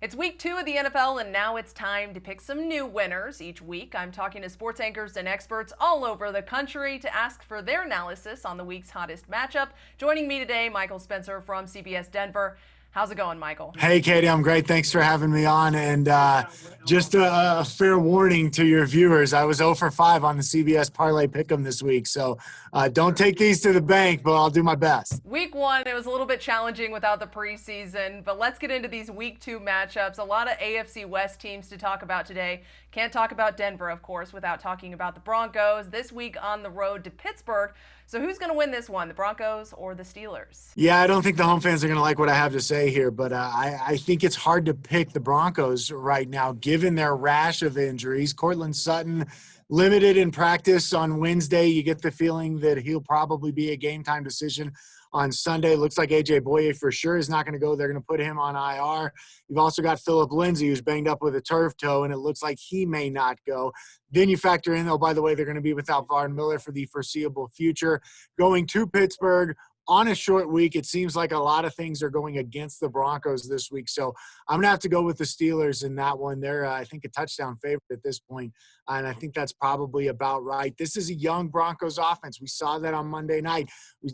It's week 2 of the NFL, and now it's time to pick some new winners. Each week, I'm talking to sports anchors and experts all over the country to ask for their analysis on the week's hottest matchup. Joining me today, Michael Spencer from CBS Denver. How's it going, Michael? Hey, Katie, I'm great. Thanks for having me on. And just a fair warning to your viewers, I was 0 for 5 on the CBS Parlay Pick'em this week. So don't take these to the bank, but I'll do my best. Week 1, it was a little bit challenging without the preseason, but let's get into these week 2 matchups. A lot of AFC West teams to talk about today. Can't talk about Denver, of course, without talking about the Broncos this week on the road to Pittsburgh. So who's going to win this one, the Broncos or the Steelers? Yeah, I don't think the home fans are going to like what I have to say here, but I think it's hard to pick the Broncos right now, given their rash of injuries. Cortland Sutton, limited in practice on Wednesday. You get the feeling that he'll probably be a game-time decision on Sunday. Looks like A.J. Boye for sure is not going to go. They're going to put him on IR. You've also got Phillip Lindsay, who's banged up with a turf toe, and it looks like he may not go. Then you factor in, oh, by the way, they're going to be without Von Miller for the foreseeable future. Going to Pittsburgh on a short week, it seems like a lot of things are going against the Broncos this week. So I'm going to have to go with the Steelers in that one. They're, I think, a touchdown favorite at this point, and I think that's probably about right. This is a young Broncos offense. We saw that on Monday night.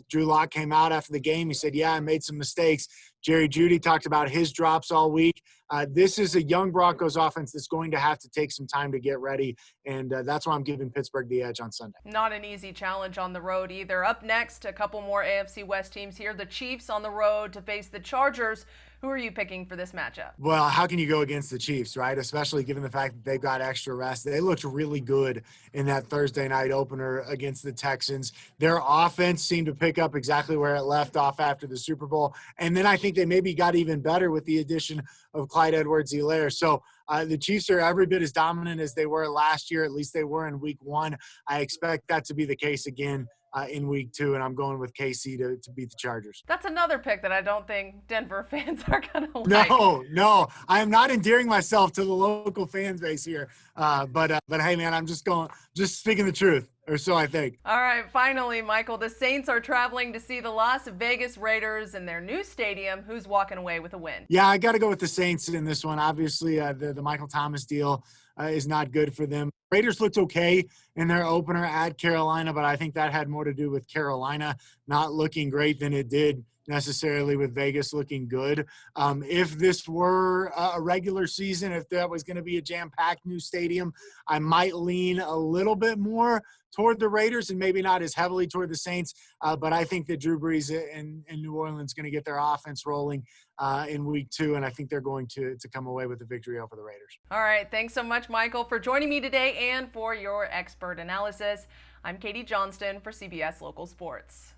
Drew Lock came out after the game. He said, yeah, I made some mistakes. Jerry Jeudy talked about his drops all week. This is a young Broncos offense that's going to have to take some time to get ready, and that's why I'm giving Pittsburgh the edge on Sunday. Not an easy challenge on the road either. Up next, a couple more AFC West teams here. The Chiefs on the road to face the Chargers. Who are you picking for this matchup? Well, how can you go against the Chiefs, right? Especially given the fact that they've got extra rest. They looked really good in that Thursday night opener against the Texans. Their offense seemed to pick up exactly where it left off after the Super Bowl. And then I think they maybe got even better with the addition of Clyde Edwards-Helaire. So the Chiefs are every bit as dominant as they were last year. At least they were in week 1. I expect that to be the case again in week 2, and I'm going with KC to beat the Chargers. That's another pick that I don't think Denver fans are going to like. No. I am not endearing myself to the local fan base here. But hey, man, I'm just speaking the truth, or so I think. All right, finally, Michael, the Saints are traveling to see the Las Vegas Raiders in their new stadium. Who's walking away with a win? Yeah, I got to go with the Saints in this one. Obviously, the Michael Thomas deal is not good for them. Raiders looked okay in their opener at Carolina, but I think that had more to do with Carolina not looking great than it did necessarily with Vegas looking good. If this were a regular season, if that was going to be a jam-packed new stadium, I might lean a little bit more toward the Raiders and maybe not as heavily toward the Saints. But I think that Drew Brees in New Orleans is going to get their offense rolling in week 2, and I think they're going to come away with the victory over the Raiders. All right. Thanks so much, Michael, for joining me today and for your expert analysis. I'm Katie Johnston for CBS Local Sports.